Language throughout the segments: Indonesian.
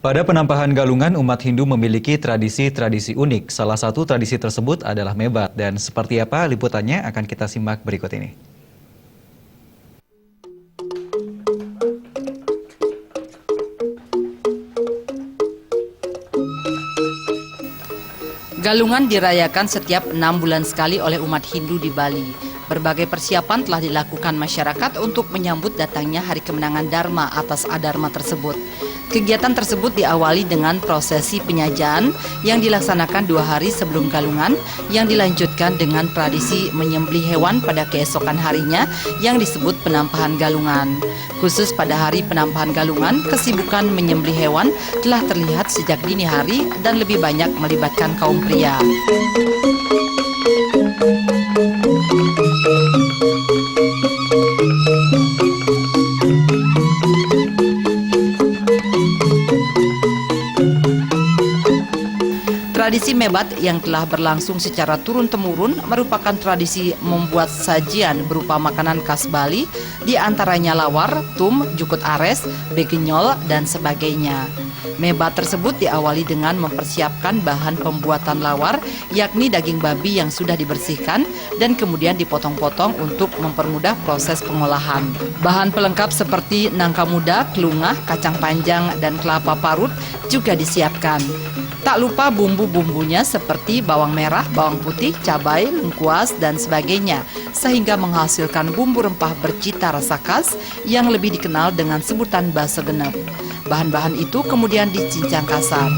Pada penampahan Galungan, umat Hindu memiliki tradisi-tradisi unik. Salah satu tradisi tersebut adalah mebat. Dan seperti apa liputannya akan kita simak berikut ini. Galungan dirayakan setiap 6 bulan sekali oleh umat Hindu di Bali. Berbagai persiapan telah dilakukan masyarakat untuk menyambut datangnya hari kemenangan Dharma atas Adharma tersebut. Kegiatan tersebut diawali dengan prosesi penyajian yang dilaksanakan 2 hari sebelum Galungan, yang dilanjutkan dengan tradisi menyembelih hewan pada keesokan harinya yang disebut penampahan Galungan. Khusus pada hari penampahan Galungan, kesibukan menyembelih hewan telah terlihat sejak dini hari dan lebih banyak melibatkan kaum pria. Tradisi mebat yang telah berlangsung secara turun-temurun merupakan tradisi membuat sajian berupa makanan khas Bali, di antaranya lawar, tum, jukut ares, begenyol, dan sebagainya. Mebat tersebut diawali dengan mempersiapkan bahan pembuatan lawar, yakni daging babi yang sudah dibersihkan dan kemudian dipotong-potong untuk mempermudah proses pengolahan. Bahan pelengkap seperti nangka muda, kelungah, kacang panjang, dan kelapa parut juga disiapkan. Tak lupa bumbu-bumbunya seperti bawang merah, bawang putih, cabai, lengkuas, dan sebagainya, sehingga menghasilkan bumbu rempah bercita rasa khas yang lebih dikenal dengan sebutan basa genep. Bahan-bahan itu kemudian dicincang kasar.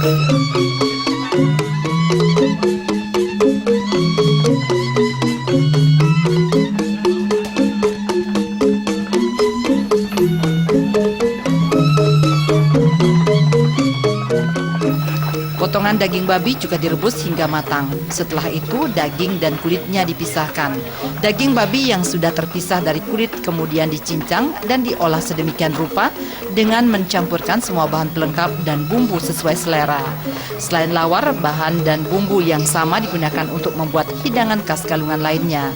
Potongan daging babi juga direbus hingga matang. Setelah itu, daging dan kulitnya dipisahkan. Daging babi yang sudah terpisah dari kulit kemudian dicincang dan diolah sedemikian rupa dengan mencampurkan semua bahan pelengkap dan bumbu sesuai selera. Selain lawar, bahan dan bumbu yang sama digunakan untuk membuat hidangan khas Galungan lainnya.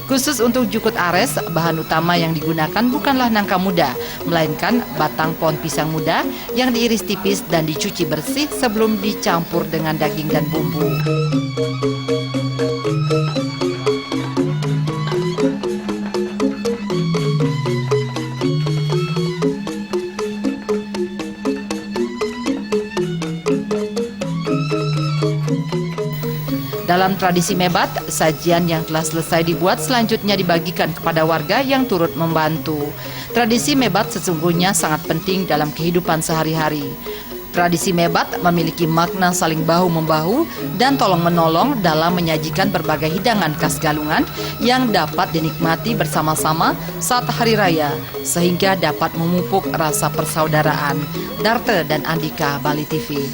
Khusus untuk jukut ares, bahan utama yang digunakan bukanlah nangka muda, melainkan batang pohon pisang muda yang diiris tipis dan dicuci bersih sebelum dicampur dengan daging dan bumbu. Dalam tradisi mebat, sajian yang telah selesai dibuat selanjutnya dibagikan kepada warga yang turut membantu. Tradisi mebat sesungguhnya sangat penting dalam kehidupan sehari-hari. Tradisi mebat memiliki makna saling bahu-membahu dan tolong-menolong dalam menyajikan berbagai hidangan khas Galungan yang dapat dinikmati bersama-sama saat hari raya, sehingga dapat memupuk rasa persaudaraan. Darte dan Andika, Bali TV.